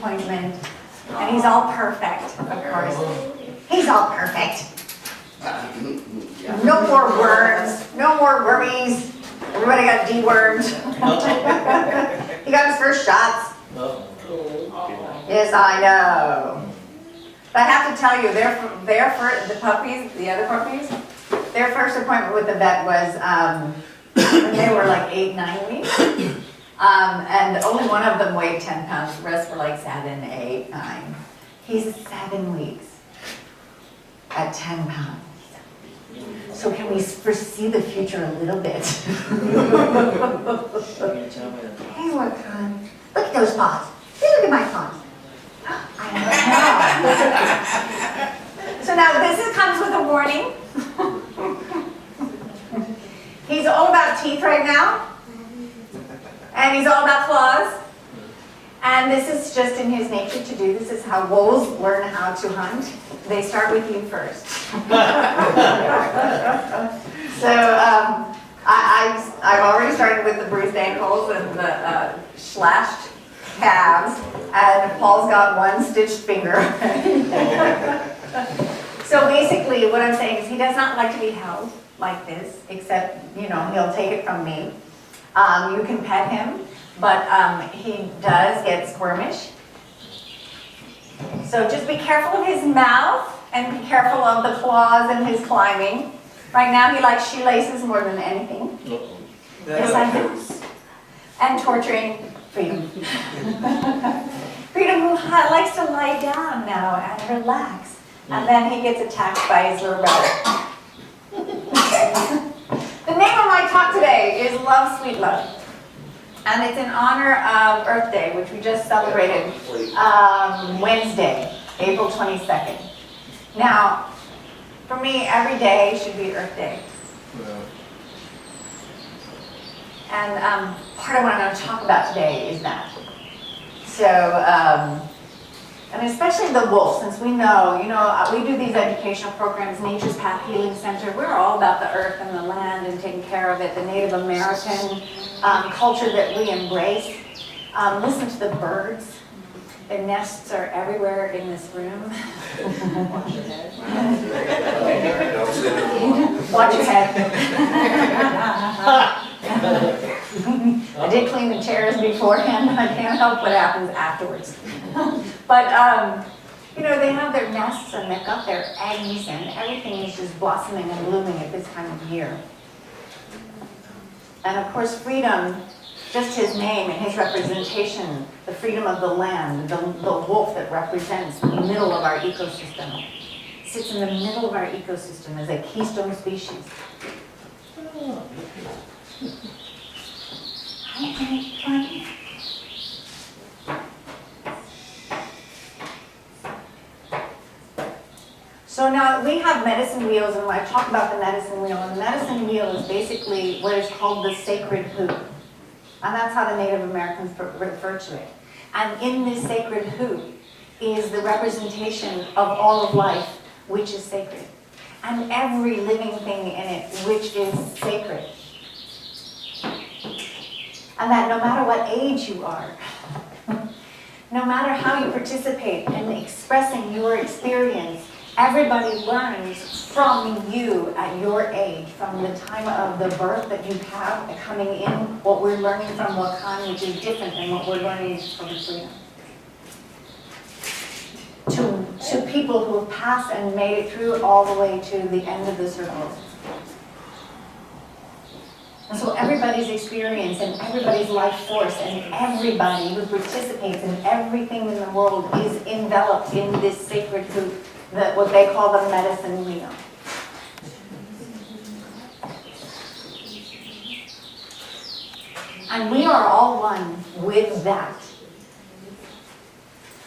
appointment, and he's all perfect, of course. He's all perfect. No more worms, no more wormies. Everybody got D-worms. He got his first shots. Yes, I know. But I have to tell you, the puppies, the other puppies, their first appointment with the vet was when they were like 8, 9 weeks. And only one of them weighed 10 pounds. The rest were like 7, 8, 9. He's 7 weeks at 10 pounds. So can we foresee the future a little bit? Hey, look, hon. Look at those paws. Hey, look at my paws. I know. So now this comes with a warning. He's all about teeth right now. And he's all about claws. And this is just in his nature to do. This is how wolves learn how to hunt. They start with you first. So I've already started with the bruised ankles and the slashed calves. And Paul's got one stitched finger. So basically what I'm saying is he does not like to be held like this, except, you know, he'll take it from me. You can pet him, but he does get squirmish. So just be careful of his mouth and be careful of the claws and his climbing. Right now he likes shoelaces more than anything. Yes, I do. And torturing Freedom. Freedom who likes to lie down now and relax. And then he gets attacked by his little brother. The name of my talk today is Love, Sweet Love. And it's in honor of Earth Day, which we just celebrated Wednesday, April 22nd. Now, for me, every day should be Earth Day. And part of what I'm going to talk about today is that. So, and especially the wolf, since we know, we do these educational programs, Nature's Path Healing Center. We're all about the earth and the land and taking care of it, the Native American culture that we embrace. Listen to the birds. The nests are everywhere in this room. Watch your head. Watch your head. I did clean the chairs beforehand. I can't help what happens afterwards. But, they have their nests and they've got their eggs and everything is just blossoming and blooming at this time of year. And of course, freedom, just his name and his representation, the freedom of the land, the wolf that represents the middle of our ecosystem, sits in the middle of our ecosystem as a keystone species. So now we have medicine wheels, and when I talk about the medicine wheel, and the medicine wheel is basically what is called the sacred hoop. And that's how the Native Americans refer to it. And in this sacred hoop is the representation of all of life, which is sacred. And every living thing in it, which is sacred. And that no matter what age you are, no matter how you participate in expressing your experience, everybody learns from you at your age, from the time of the birth that you have coming in, what we're learning from Wakan, which is different than what we're learning from freedom. To people who have passed and made it through all the way to the end of the circle. And so everybody's experience and everybody's life force and everybody who participates in everything in the world is enveloped in this sacred hoop, what they call the medicine wheel. And we are all one with that.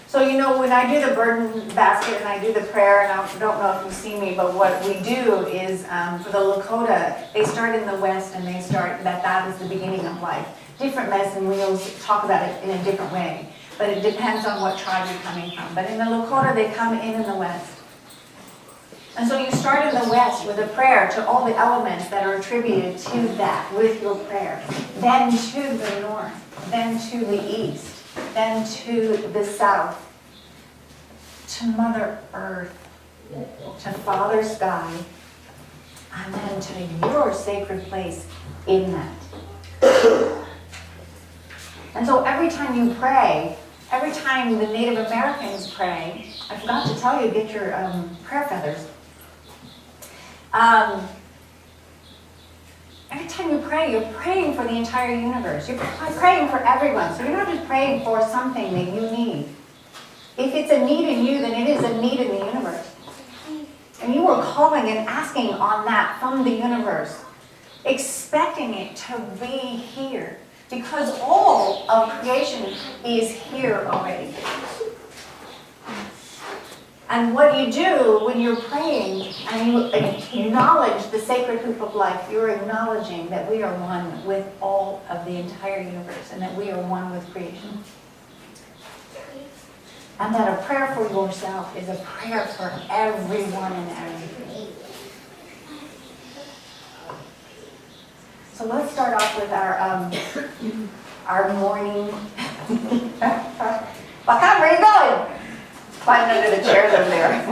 So when I do the burden basket and I do the prayer, and I don't know if you see me, but what we do is, for the Lakota, they start in the West and they start that is the beginning of life. Different medicine wheels talk about it in a different way, but it depends on what tribe you're coming from. But in the Lakota, they come in the West. And so you start in the West with a prayer to all the elements that are attributed to that with your prayer. Then to the North, then to the East. then to the south, to Mother Earth, to Father Sky, and then to your sacred place in that. And so every time you pray, every time the Native Americans pray, I forgot to tell you, get your prayer feathers. Every time you pray, you're praying for the entire universe. You're praying for everyone. So you're not just praying for something that you need. If it's a need in you, then it is a need in the universe. And you are calling and asking on that from the universe, expecting it to be here. Because all of creation is here already. And what you do when you're praying and you acknowledge the sacred hoop of life, you're acknowledging that we are one with all of the entire universe and that we are one with creation. And that a prayer for yourself is a prayer for everyone and everything. So let's start off with our morning. Bakan, where are you going? Find under the chairs over there.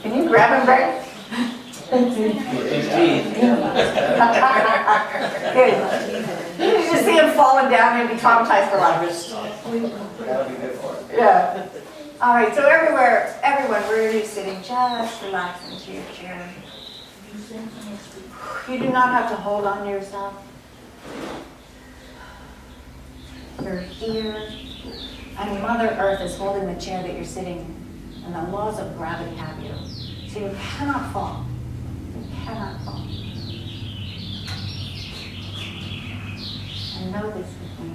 Can you grab him, Greg? You just see him falling down and be traumatized for life. Yeah. All right. So everyone, where are you sitting? Just relax into your chair. You do not have to hold on to yourself. You're here. And Mother Earth is holding the chair that you're sitting in. And the laws of gravity have you. So you cannot fall. You cannot fall. And know this with me.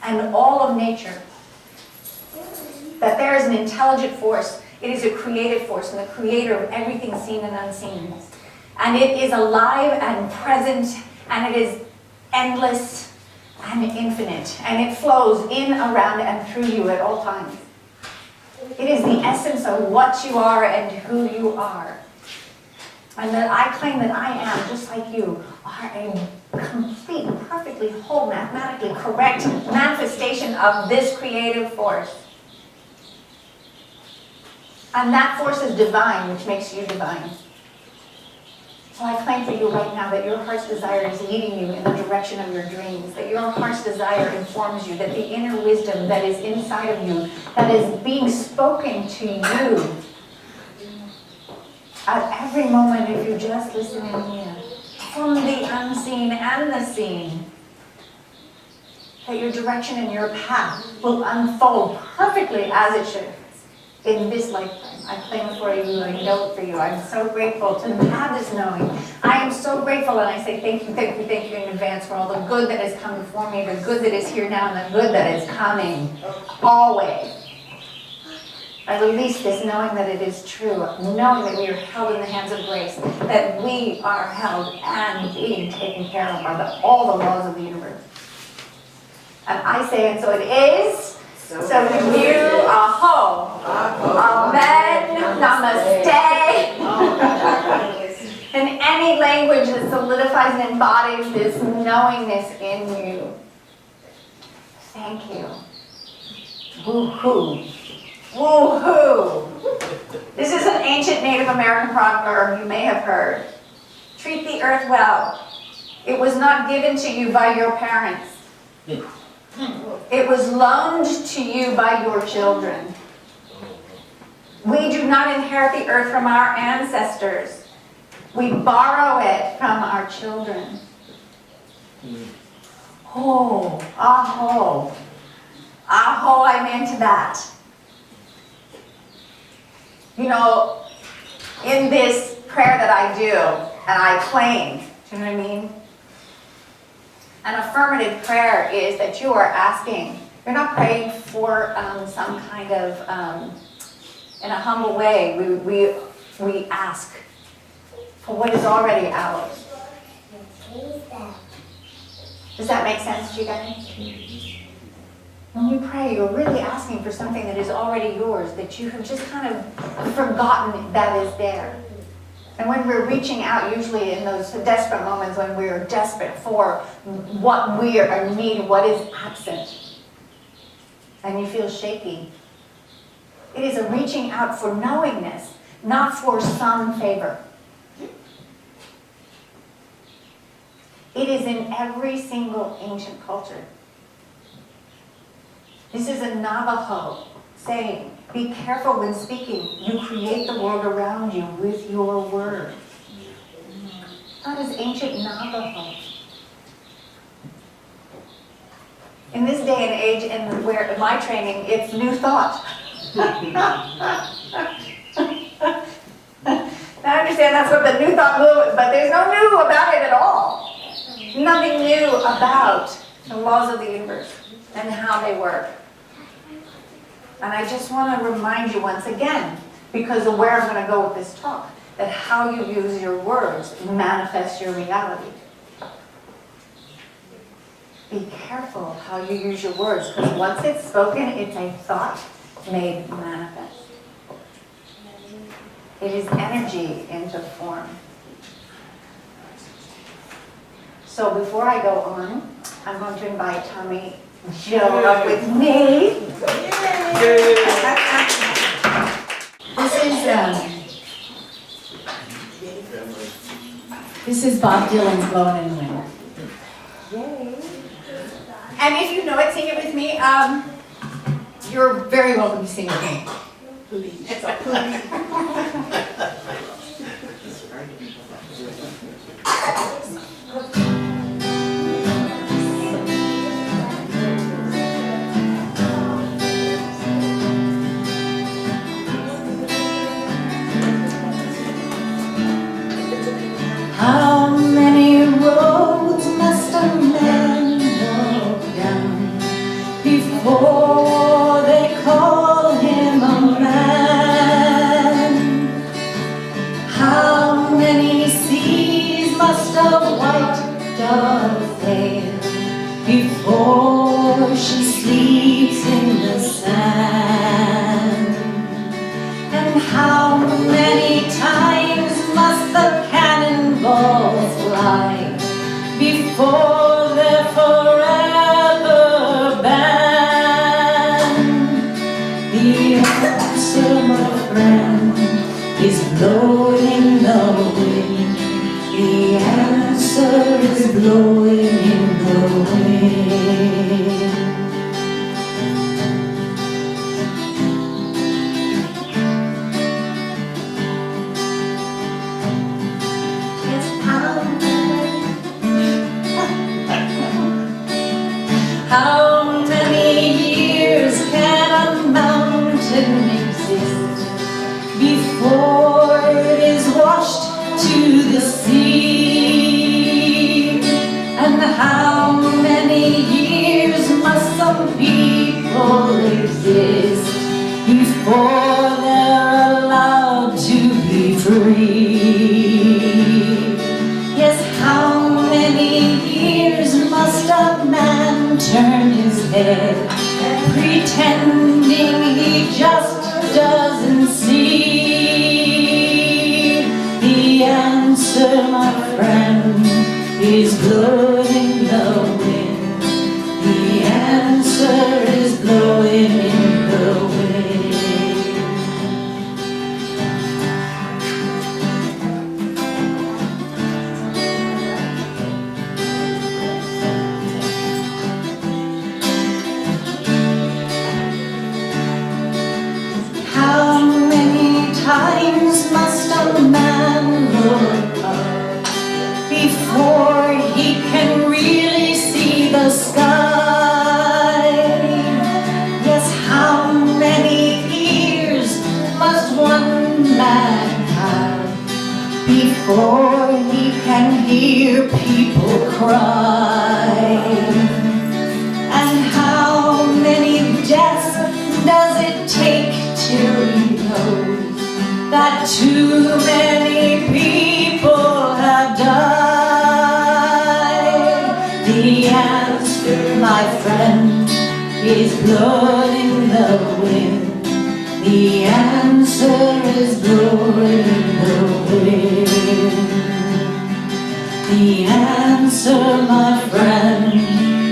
And all of nature, that there is an intelligent force. It is a creative force and the creator of everything seen and unseen. And it is alive and present, and it is endless and infinite. And it flows in, around, and through you at all times. It is the essence of what you are and who you are. And that I claim that I am, just like you, are a complete, perfectly whole, mathematically correct manifestation of this creative force. And that force is divine, which makes you divine. So I claim for you right now that your heart's desire is leading you in the direction of your dreams, that your heart's desire informs you, that the inner wisdom that is inside of you, that is being spoken to you, at every moment, if you just listen in here, from the unseen and the seen, that your direction and your path will unfold perfectly as it should in this lifetime. I claim it for you, I know it for you. I'm so grateful to have this knowing. I am so grateful grateful and I say thank you in advance for all the good that is coming for me, the good that is here now, and the good that is coming always. I release this knowing that it is true, knowing that we are held in the hands of grace, that we are held and being taken care of by all the laws of the universe. And I say, and so it is. So to you, aho, amen, namaste. In any language that solidifies and embodies this knowingness in you. Thank you. Woo-hoo. Woo-hoo. This is an ancient Native American proverb you may have heard. Treat the earth well. It was not given to you by your parents. It was loaned to you by your children. We do not inherit the earth from our ancestors. We borrow it from our children. Oh, aho. Aho, I'm into that. You know, in this prayer that I do, and I claim, do you know what I mean? An affirmative prayer is that you are asking, you're not praying for some kind of, in a humble way, we ask for what is already ours. Does that make sense to you guys? When you pray, you're really asking for something that is already yours, that you have just kind of forgotten that is there. And when we're reaching out, usually in those desperate moments when we're desperate for what we are needing, what is absent, and you feel shaky, it is a reaching out for knowingness, not for some favor. It is in every single ancient culture. This is a Navajo saying, be careful when speaking. You create the world around you with your words. That is ancient Navajo. In this day and age, and where in my training, it's new thought. I understand that's what the new thought movement, but there's no new about it at all. Nothing new about the laws of the universe and how they work. And I just want to remind you once again, because of where I'm going to go with this talk, that how you use your words manifests your reality. Be careful how you use your words, because once it's spoken, it's a thought made manifest. It is energy into form. So before I go on, I'm going to invite Tommy Joe up with me. This is Bob Dylan's Blowin' in the Wind. Yay. And if you know it, sing it with me. You're very welcome to sing with me. Please. It's a please. How many roads must a man walk down before they call him a man? How many seas must a white dove sail before she sleeps in the sand? And how many times must the cannonballs fly before they're forever banned? The answer, my friend, is blowing in the wind. The answer is blowing in the wind. How many years can a mountain exist before it is washed to the sea? some people exist before they're allowed to be free. Yes, how many years must a man turn his head, pretending he just doesn't see? The answer, my friend, is blowing in the wind. The answer is blowing in the wind. How many times must a man look up before he can really see the sky? Yes, how many ears must one man have before he can hear people cry? And how many deaths does it take till he knows that too many people have died? The answer, my friend, is blowing in the wind. The answer is blowing in the wind. The answer, my friend,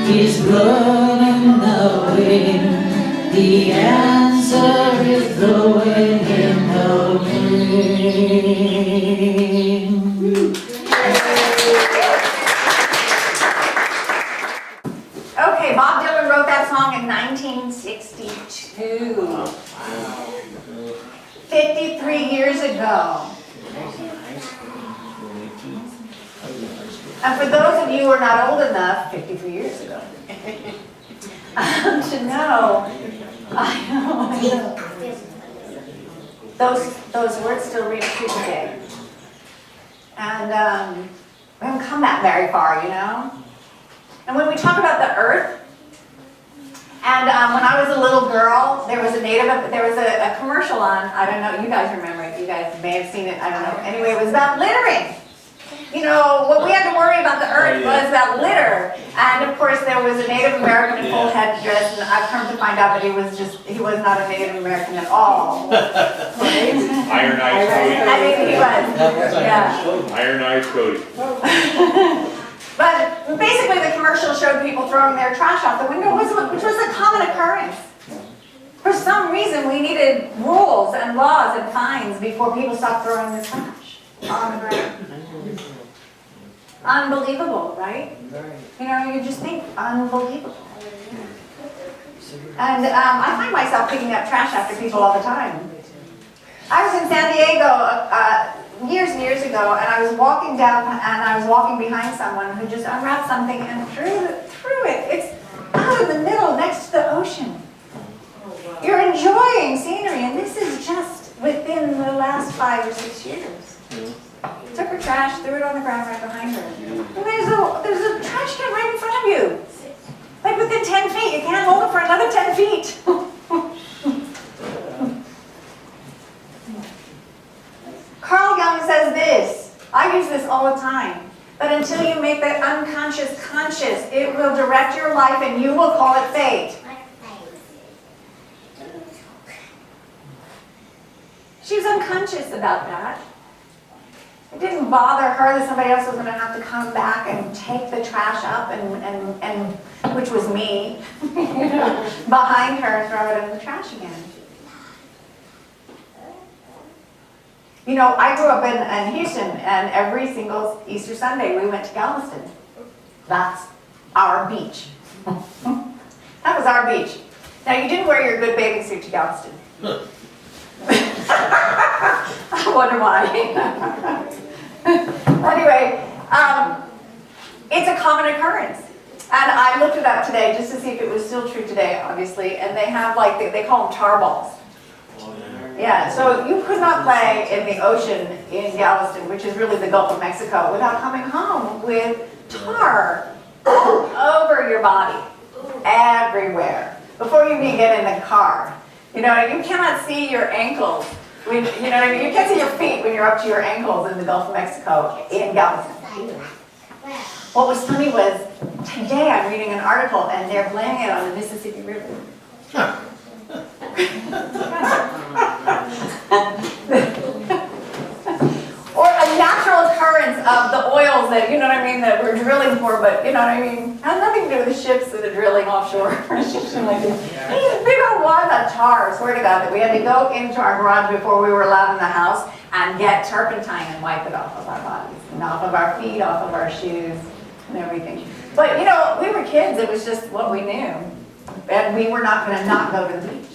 is blowing in the wind. The answer is blowing in the wind. Okay, Bob Dylan wrote that song in 1962. 53 years ago. And for those of you who are not old enough, 53 years ago, to know, I know. Those words still ring true today. And we haven't come that very far, you know? And when we talk about the earth, and when I was a little girl, there was a commercial on, I don't know, you guys remember it, you guys may have seen it, I don't know. Anyway, it was about littering. You know, what we had to worry about the earth was about litter. And of course there was a Native American in full headdress, and I've come to find out that he was not a Native American at all. Right? Iron Eyes Cody. I think he was. Yeah. Iron Eyes Cody. But basically the commercial showed people throwing their trash out the window, which was a common occurrence. For some reason we needed rules and laws and fines before people stopped throwing their trash on the ground. Unbelievable, right? You know, you just think unbelievable. And I find myself picking up trash after people all the time. I was in San Diego years and years ago, and I was walking down, and I was walking behind someone who just unwrapped something and threw it. It's out in the middle, next to the ocean. You're enjoying scenery, and this is just within the last 5 or 6 years. Took her trash, threw it on the ground right behind her. And there's a trash can right in front of you. Like within 10 feet. You can't hold it for another 10 feet. Carl Jung says this. I use this all the time. But until you make that unconscious conscious, it will direct your life and you will call it fate. She was unconscious about that. It didn't bother her that somebody else was going to have to come back and take the trash up, and which was me, behind her and throw it in the trash again. You know, I grew up in Houston, and every single Easter Sunday we went to Galveston. That's our beach. That was our beach. Now, you didn't wear your good bathing suit to Galveston. I wonder why. Anyway, it's a common occurrence. And I looked it up today just to see if it was still true today, obviously. And they have, like, they call them tar balls. Yeah, so you could not play in the ocean in Galveston, which is really the Gulf of Mexico, without coming home with tar all over your body. everywhere before you even get in the car. You know, you cannot see your ankles. You know what I mean? You can't see your feet when you're up to your ankles in the Gulf of Mexico in Galveston. What was funny was, today I'm reading an article and they're blaming it on the Mississippi River. Or a natural occurrence of the oils that, you know what I mean, that we're drilling for, but you know what I mean, has nothing to do with the ships that are drilling offshore or something like this. These big old wads of tar, I swear to God, that we had to go into our garage before we were allowed in the house and get turpentine and wipe it off of our bodies, and off of our feet, off of our shoes, and everything. But you know, we were kids, it was just what we knew. And we were not going to not go to the beach.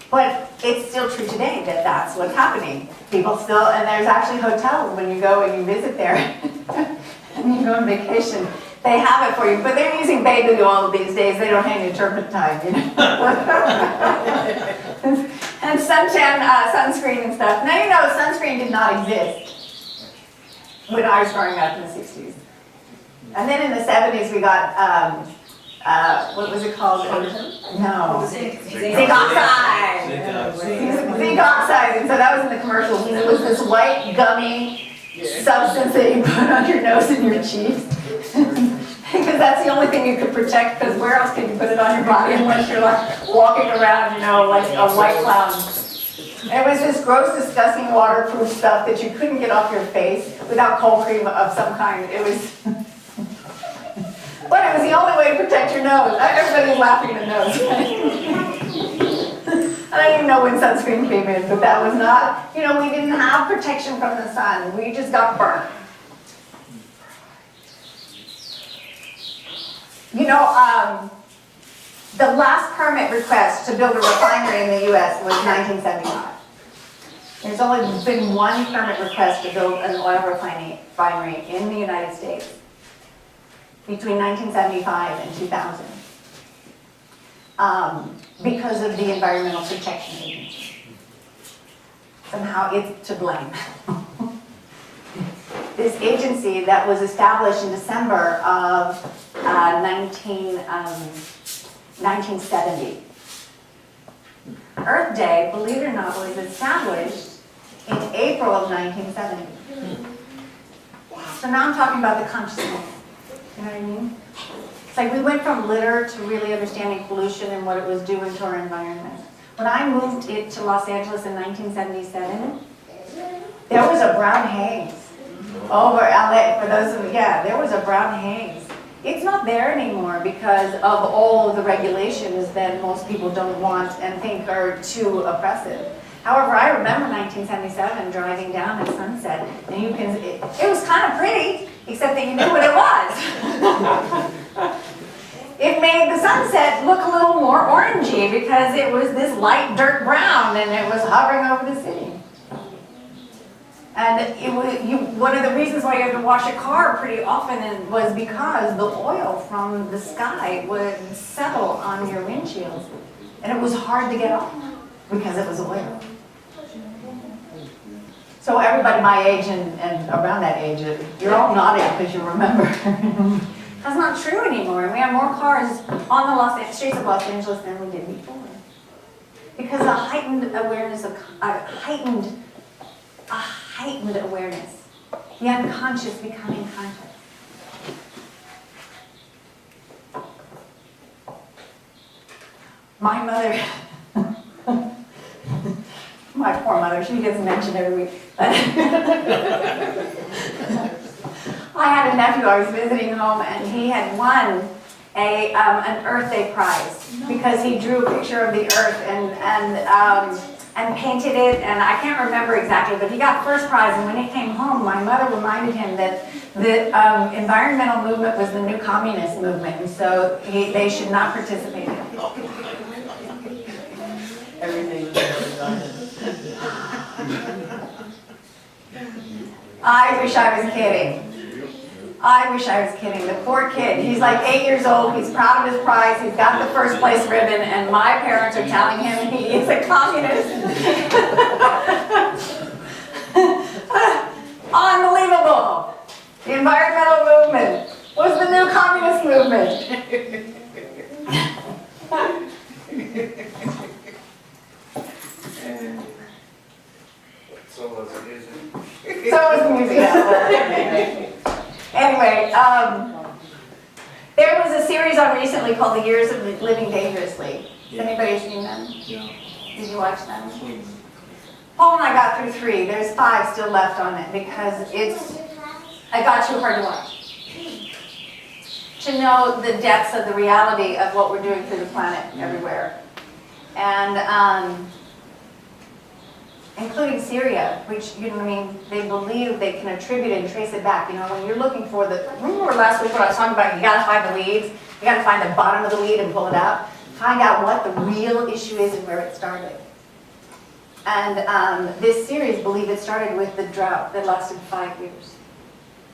But it's still true today that that's what's happening. People still, and there's actually hotels when you go and you visit there and you go on vacation, they have it for you. But they're using baby oil these days. They don't hang you turpentine, you know. And suntan, sunscreen and stuff. Now you know sunscreen did not exist when I was growing up in the 60s. And then in the 70s we got, what was it called? No. Zinc oxide. Zinc oxide. And so that was in the commercials. And it was this white gummy substance that you put on your nose and your cheeks. Because that's the only thing you could protect, because where else can you put it on your body unless you're like walking around, you know, like a white cloud. It was this gross, disgusting waterproof stuff that you couldn't get off your face without cold cream of some kind. It was... But it was the only way to protect your nose. Everybody's laughing at the nose. I don't even know when sunscreen came in, but that was not, you know, we didn't have protection from the sun. We just got burnt. You know, the last permit request to build a refinery in the U.S. was 1975. There's only been one permit request to build an oil refinery in the United States between 1975 and 2000, because of the Environmental Protection Agency. Somehow it's to blame. This agency that was established in December of 1970. Earth Day, believe it or not, was established in April of 1970. So now I'm talking about the consciousness. You know what I mean? It's like we went from litter to really understanding pollution and what it was doing to our environment. When I moved it to Los Angeles in 1977, there was a brown haze over LA. For those of you, yeah, there was a brown haze. It's not there anymore because of all of the regulations that most people don't want and think are too oppressive. However, I remember 1977 driving down at sunset, and you can, it was kind of pretty, except that you knew what it was. It made the sunset look a little more orangey because it was this light dirt brown and it was hovering over the city. And it was, one of the reasons why you had to wash a car pretty often was because the oil from the sky would settle on your windshield. And it was hard to get off because it was oil. So everybody my age and around that age, you're all nodding because you remember. That's not true anymore. And we have more cars on the streets of Los Angeles than we did before. Because a heightened awareness of, a heightened awareness. The unconscious becoming conscious. My mother, my poor mother, she gets mentioned every week. I had a nephew I was visiting home, and he had won an Earth Day prize because he drew a picture of the Earth and painted it, and I can't remember exactly, but he got first prize. And when he came home, my mother reminded him that the environmental movement was the new communist movement, and so they should not participate in it. Everything. I wish I was kidding. I wish I was kidding. The poor kid, he's like 8 years old, he's proud of his prize, he's got the first place ribbon, and my parents are telling him he is a communist. Unbelievable. The environmental movement was the new communist movement. So was it music. So was the music. Anyway, there was a series on recently called The Years of Living Dangerously. Has anybody seen them? Yeah. Did you watch them? Paul and I got through 3. There's 5 still left on it because I got too hard to watch. To know the depths of the reality of what we're doing to the planet everywhere. And including Syria, which, you know what I mean, they believe they can attribute it and trace it back. You know, when you're looking for remember last week when I was talking about you gotta find the weeds, you gotta find the bottom of the weed and pull it out. Find out what the real issue is and where it started. And this series believe it started with the drought that lasted 5 years.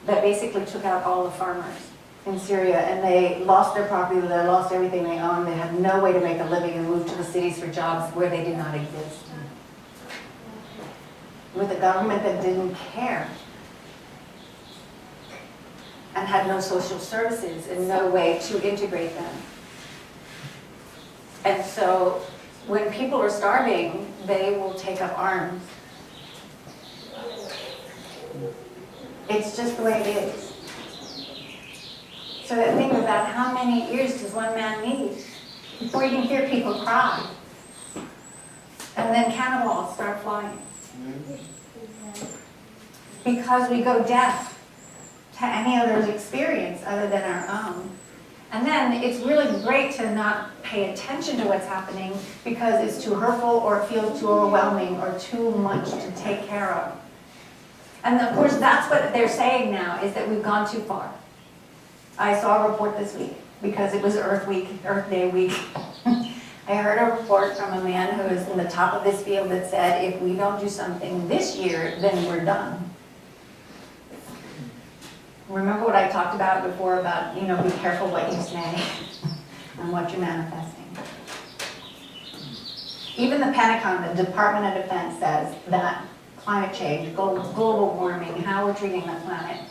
That basically took out all the farmers in Syria, and they lost their property, they lost everything they owned, they had no way to make a living and moved to the cities for jobs where they did not exist. With a government that didn't care and had no social services and no way to integrate them. And so when people are starving, they will take up arms. It's just the way it is. So that think about how many years does one man need before you can hear people cry. And then cannonballs start flying. Because we go deaf to any other experience other than our own. And then it's really great to not pay attention to what's happening because it's too hurtful or it feels too overwhelming or too much to take care of. And of course that's what they're saying now, is that we've gone too far. I saw a report this week because it was Earth Day week. I heard a report from a man who is in the top of this field that said, if we don't do something this year, then we're done. Remember what I talked about before about, you know, be careful what you say and what you're manifesting. Even the Pentagon, the Department of Defense, says that climate change, global warming, how we're treating the planet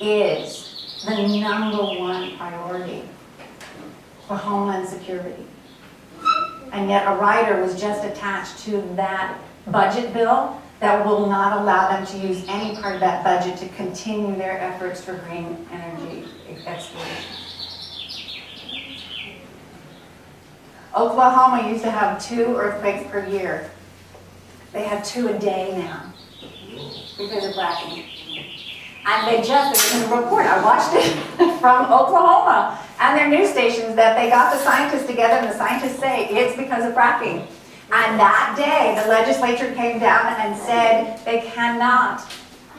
is the #1 priority for Homeland Security. And yet a rider was just attached to that budget bill that will not allow them to use any part of that budget to continue their efforts for green energy exploration. Oklahoma used to have 2 earthquakes per year. They have 2 a day now because of fracking. And they just, in a report, I watched it from Oklahoma and their news stations, that they got the scientists together and the scientists say it's because of fracking. And that day, the legislature came down and said they cannot,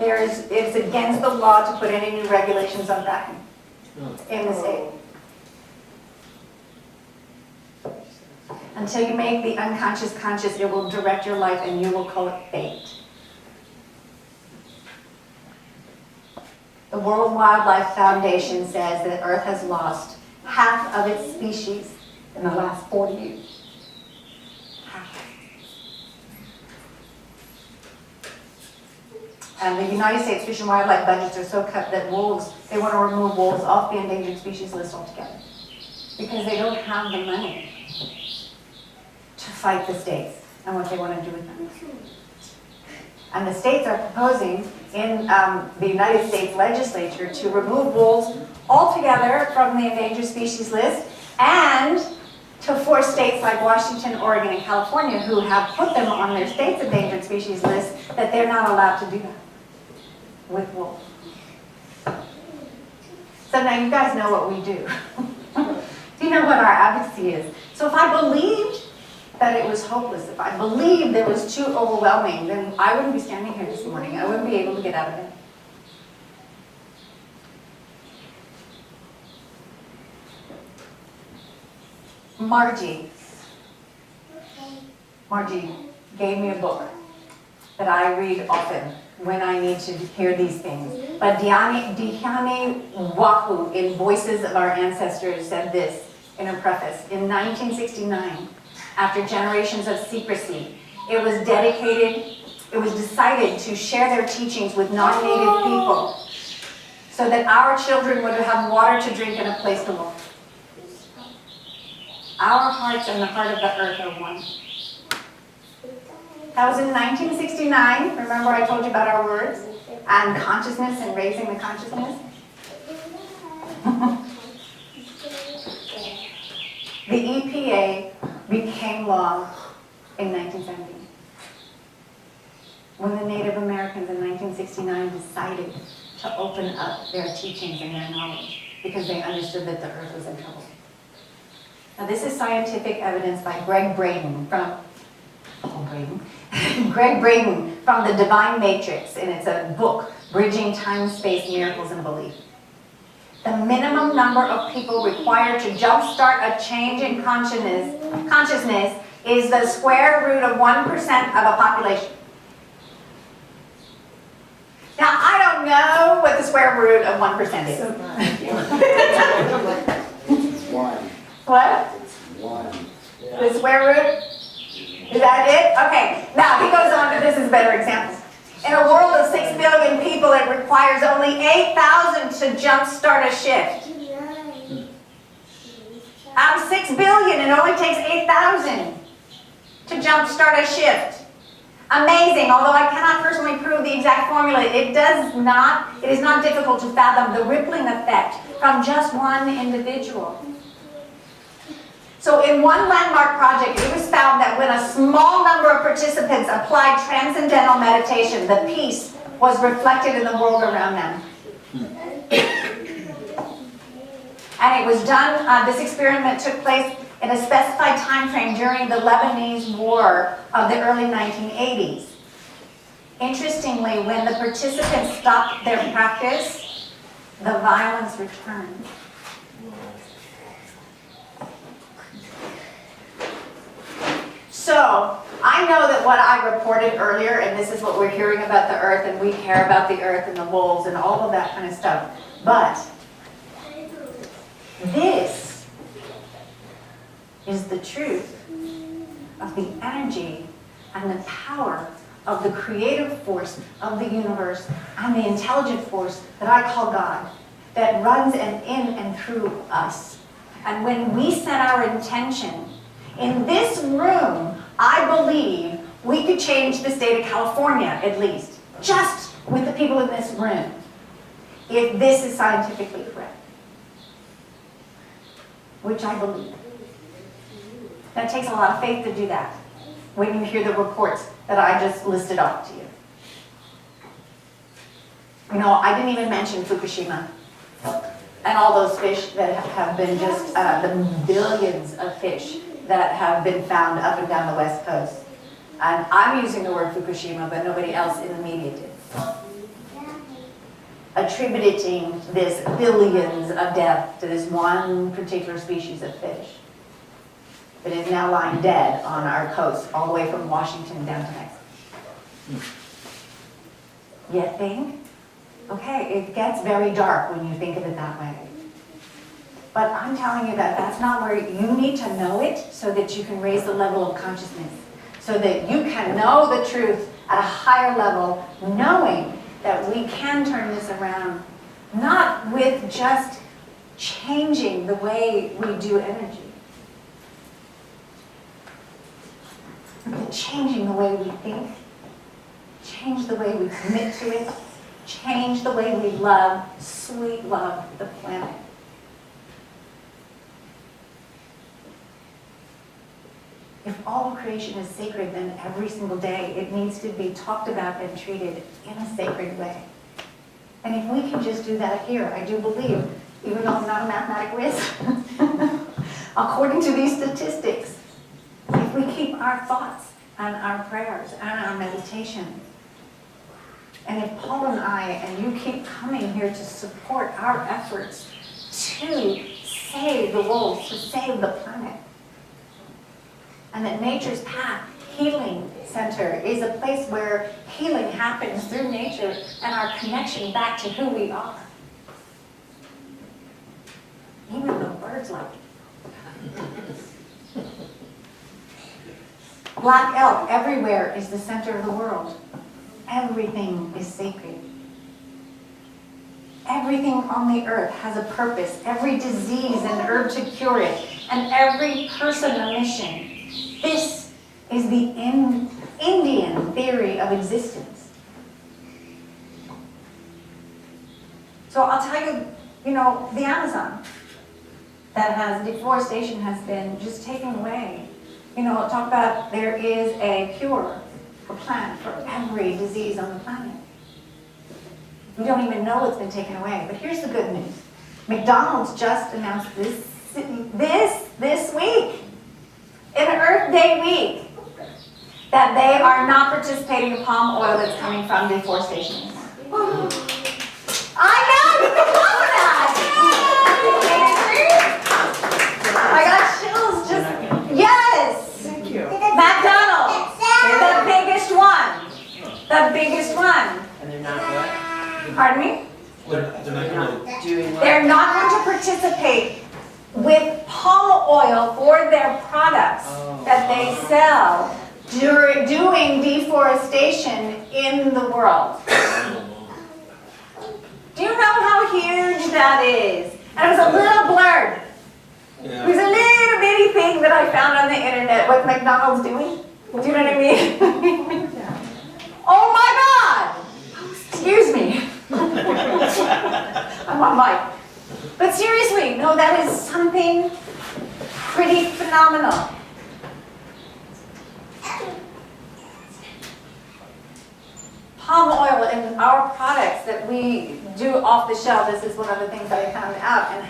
it's against the law to put any new regulations on fracking in the state. Until you make the unconscious conscious, it will direct your life and you will call it fate. The World Wildlife Foundation says that Earth has lost half of its species in the last 40 years. Half. And the United States Fish and Wildlife budgets are so cut that wolves, they want to remove wolves off the endangered species list altogether. Because they don't have the money to fight the states and what they want to do with them. And the states are proposing in the United States legislature to remove wolves altogether from the endangered species list and to force states like Washington, Oregon, and California, who have put them on their state's endangered species list, that they're not allowed to do that with wolves. So now you guys know what we do. Do you know what our advocacy is? So if I believed that it was hopeless, if I believed it was too overwhelming, then I wouldn't be standing here this morning. I wouldn't be able to get out of bed. Margie gave me a book that I read often when I need to hear these things. But Dhyani Wahu in Voices of Our Ancestors said this in a preface. In 1969, after generations of secrecy, it was decided to share their teachings with non-native people so that our children would have water to drink and a place to live. Our hearts and the heart of the earth are one. That was in 1969. Remember I told you about our words and consciousness and raising the consciousness? The EPA became law in 1970. When the Native Americans in 1969 decided to open up their teachings and their knowledge because they understood that the earth was in trouble. Now this is scientific evidence by Greg Braden from Greg Braden from The Divine Matrix, and it's a book, Bridging Time, Space, Miracles, and Belief. The minimum number of people required to jumpstart a change in consciousness is the square root of 1% of a population. Now, I don't know what the square root of 1% is. It's one. What? It's one. The square root? Is that it? Okay. Now, he goes on to, this is a better example. In a world of 6 billion people, it requires only 8,000 to jumpstart a shift. Out of 6 billion, it only takes 8,000 to jumpstart a shift. Amazing, although I cannot personally prove the exact formula, it is not difficult to fathom the rippling effect from just one individual. So in one landmark project, it was found that when a small number of participants applied transcendental meditation, the peace was reflected in the world around them. And it was done, this experiment took place in a specified time frame during the Lebanese War of the early 1980s. Interestingly, when the participants stopped their practice, the violence returned. So, I know that what I reported earlier, and this is what we're hearing about the earth, and we care about the earth and the wolves and all of that kind of stuff, but this is the truth of the energy and the power of the creative force of the universe and the intelligent force that I call God, that runs in and through us. And when we set our intention in this room, I believe we could change the state of California, at least, just with the people in this room, if this is scientifically correct, which I believe. Now, it takes a lot of faith to do that when you hear the reports that I just listed off to you. You know, I didn't even mention Fukushima and all those fish that have been just, the billions of fish that have been found up and down the West Coast. And I'm using the word Fukushima, but nobody else in the media did. Attributing this billions of death to this one particular species of fish that is now lying dead on our coast, all the way from Washington down to Mexico. You think? Okay, it gets very dark when you think of it that way. But I'm telling you that that's not where you need to know it so that you can raise the level of consciousness, so that you can know the truth at a higher level, knowing that we can turn this around, not with just changing the way we do energy, but changing the way we think, change the way we commit to it, change the way we love, sweet love, the planet. If all of creation is sacred, then every single day it needs to be talked about and treated in a sacred way. And if we can just do that here, I do believe, even though I'm not a mathematic whiz, according to these statistics, if we keep our thoughts and our prayers and our meditation, and if Paul and I and you keep coming here to support our efforts to save the wolves, to save the planet, and that Nature's Path Healing Center is a place where healing happens through nature and our connection back to who we are. Even the birds like it. Black elk everywhere is the center of the world. Everything is sacred. everything on the earth has a purpose. Every disease, an herb to cure it, and every person a mission. This is the Indian theory of existence. So I'll tell you, the Amazon, deforestation has been just taken away. Talk about there is a cure for plant for every disease on the planet. We don't even know it's been taken away. But here's the good news. McDonald's just announced this week, in Earth Day week, that they are not participating in palm oil that's coming from deforestation. I know, you can love that. I got chills just, yes. Thank you. McDonald's, the biggest one. And they're not what? Pardon me? They're not doing what? They're not going to participate with palm oil for their products that they sell doing deforestation in the world. Do you know how huge that is? And it was a little blurb. It was a little bitty thing that I found on the internet, what McDonald's doing. Do you know what I mean? Oh my God! Excuse me. I'm on mic. But seriously, no, that is something pretty phenomenal. Palm oil in our products that we do off the shelf, this is one of the things that I found out, and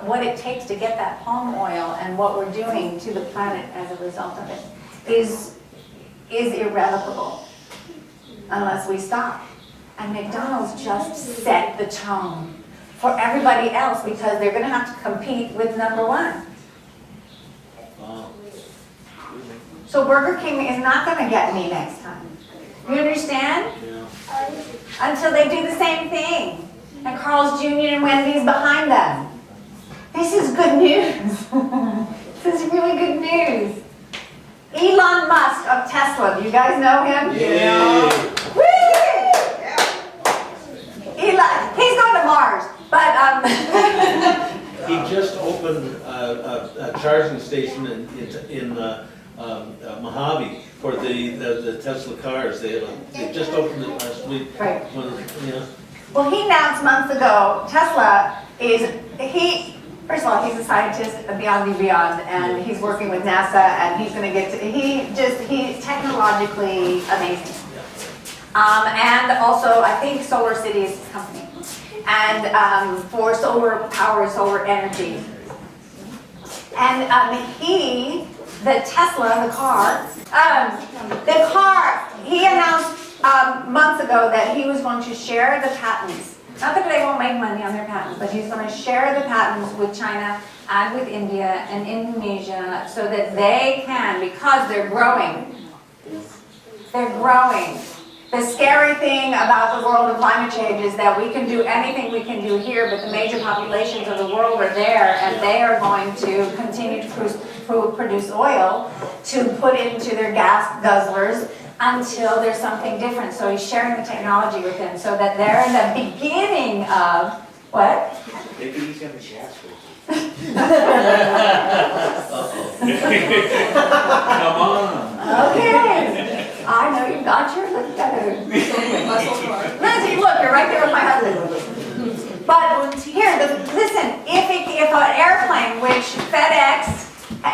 what it takes to get that palm oil and what we're doing to the planet as a result of it is irrevocable unless we stop. And McDonald's just set the tone for everybody else because they're going to have to compete with number one. So Burger King is not going to get me next time. You understand? Until they do the same thing. And Carl's Jr. and Wendy's behind them. This is good news. This is really good news. Elon Musk of Tesla, do you guys know him? Yeah. Woo! Elon, he's going to Mars, but He just opened a charging station in Mojave for the Tesla cars. They just opened it last week. Right. Yeah. Well, he announced months ago, Tesla first of all, he's a scientist beyond the beyond, and he's working with NASA, and he's going to he's technologically amazing. And also, I think Solar City is his company. And for solar power, solar energy. And the Tesla, he announced months ago that he was going to share the patents. Not that they won't make money on their patents, but he's going to share the patents with China and with India and Indonesia so that they can, because they're growing. They're growing. The scary thing about the world of climate change is that we can do anything we can do here, but the major populations of the world are there, and they are going to continue to produce oil to put into their gas guzzlers until there's something different. So he's sharing the technology with them so that they're in the beginning of, what? Maybe he's gonna gas with Come on. Okay. I know you've got your look better. Lindsay, look, you're right there with my husband. But here, listen, if an airplane, which FedEx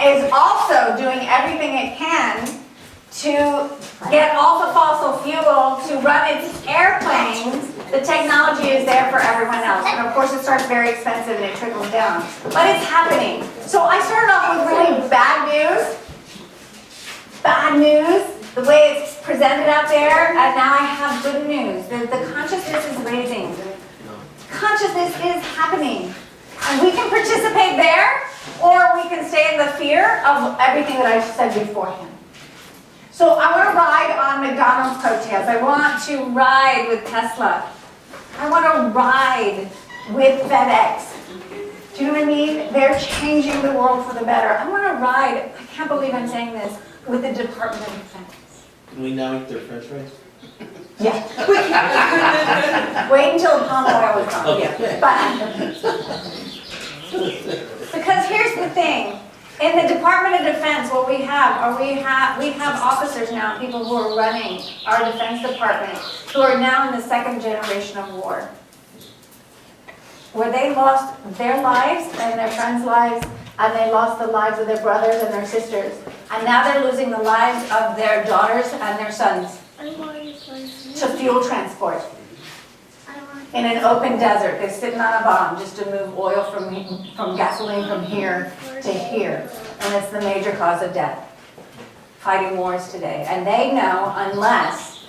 is also doing everything it can to get off of fossil fuel to run its airplanes, the technology is there for everyone else. And of course it starts very expensive and it trickles down. But it's happening. So I started off with really bad news. Bad news, the way it's presented out there, and now I have good news. The consciousness is raising. Consciousness is happening. And we can participate there, or we can stay in the fear of everything that I've said beforehand. So I want to ride on McDonald's coattails. I want to ride with Tesla. I want to ride with FedEx. Do you know what I mean? They're changing the world for the better. I want to ride, I can't believe I'm saying this, with the Department of Defense. Can we now eat their french fries? Yeah. Wait until the palm oil is gone. Okay. Because here's the thing, in the Department of Defense, what we have officers now, people who are running our Defense Department, who are now in the second generation of war, where they lost their lives and their friends' lives, and they lost the lives of their brothers and their sisters, and now they're losing the lives of their daughters and their sons to fuel transport. In an open desert, they're sitting on a bomb just to move oil from gasoline from here to here. And it's the major cause of death, fighting wars today. And they know unless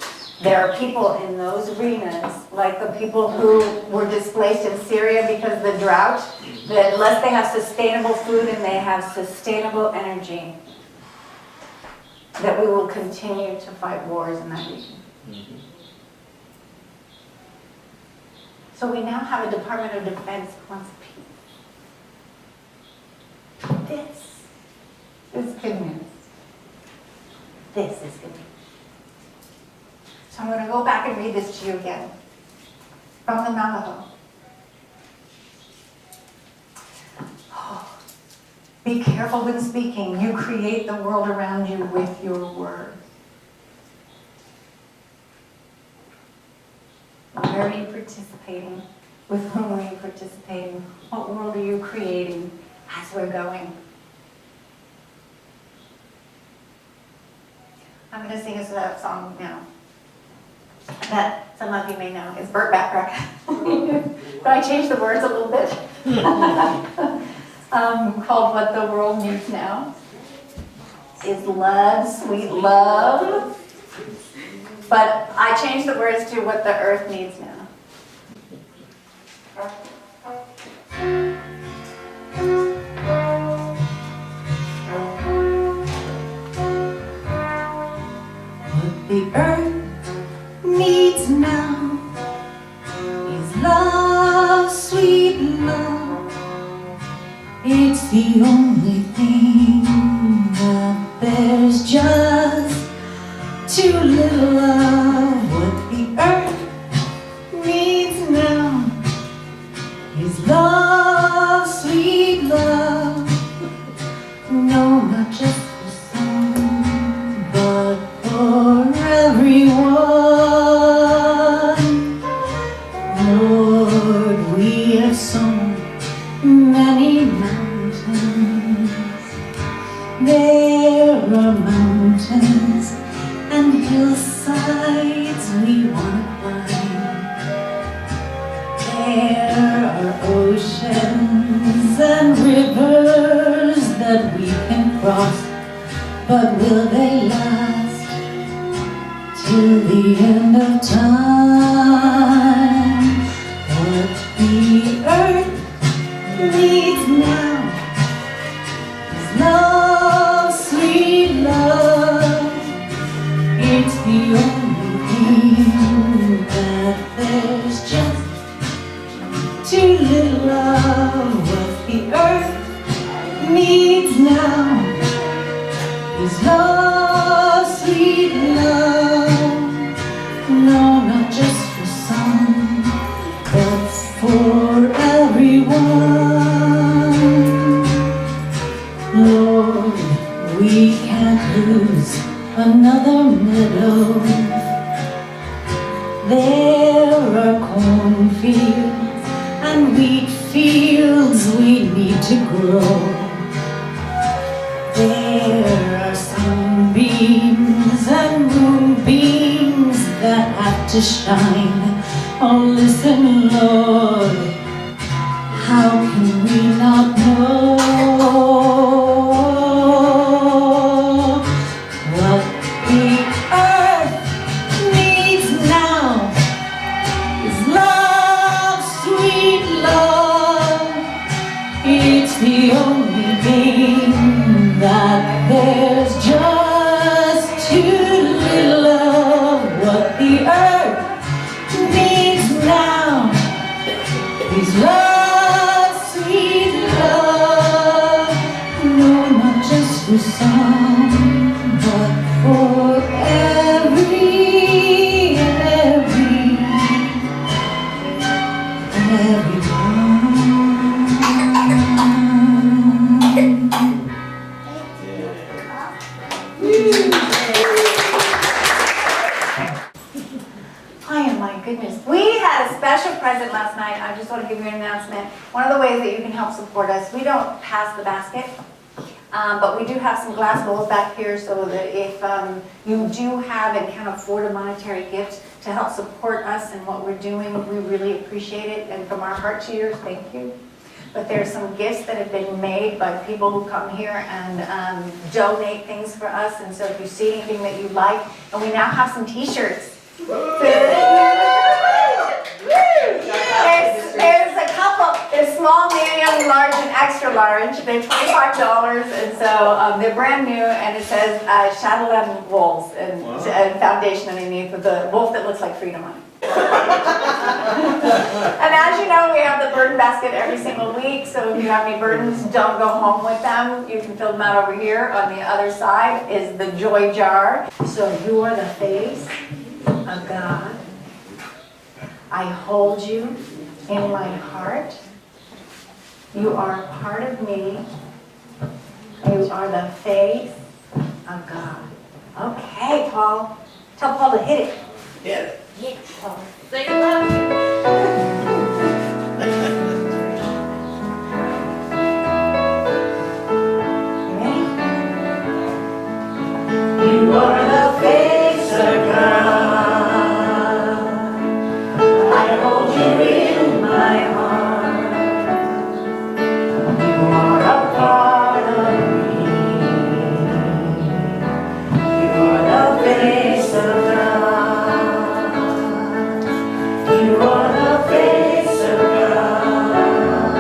there are people in those arenas, like the people who were displaced in Syria because of the drought, that unless they have sustainable food and they have sustainable energy, that we will continue to fight wars in that region. So we now have a Department of Defense who wants peace. This is good news. This is good news. So I'm going to go back and read this to you again. From the Navajo. Oh, be careful when speaking. You create the world around you with your words. Where are you participating? With whom are you participating? What world are you creating as we're going? I'm going to sing a song now that some of you may know. It's Burt Bacharach. But I changed the words a little bit. Called What the World Needs Now. Is love, sweet love. But I changed the words to what the earth needs now. What the earth needs now is love, sweet love. It's the only thing that there's just too little of. What the earth needs now is love, sweet love. No, not just for some, but for everyone. Lord, we have sown many mountains. There are mountains and hillsides we want to climb. There are oceans and rivers that we can cross, but will they last till the end of time? What the earth needs now is love, sweet love. It's the only thing that there's just too little of. What the earth needs now is love, sweet love. No, not just for some, but for everyone. Lord, we can't lose another meadow. There are cornfields and wheat fields we need to grow. There are sunbeams and moonbeams that have to shine. Oh, listen, Lord, how can we not know? What the earth needs now is love, sweet love. It's the only thing that there's just too little of. What the earth needs now is love, sweet love. No, not just for some, but for everyone. ways that you can help support us. We don't pass the basket, but we do have some glass bowls back here so that if you do have and can afford a monetary gift to help support us and what we're doing, we really appreciate it. And from our heart to yours, thank you. But there's some gifts that have been made by people who come here and donate things for us. And so if you see anything that you like, and we now have some t-shirts. There's a couple, there's small, medium, large, and extra large. They're $25, and so they're brand new, and it says Shadowland Wolves and foundation underneath with the wolf that looks like freedom on it. And as you know, we have the burden basket every single week, so if you have any burdens, don't go home with them. You can fill them out over here. On the other side is the joy jar. So you are the face of God. I hold you in my heart. You are part of me. You are the face of God. Okay, Paul. Tell Paul to hit it. Hit it. Hit it, Paul. Say I love you. You are the face of God. I hold you in my heart. You are a part of me. You are the face of God. You are the face of God.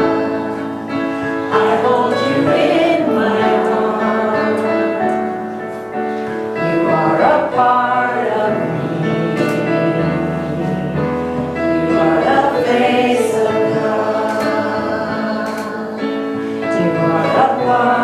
I hold you in my heart. You are a part of me. You are the face of God. You are a part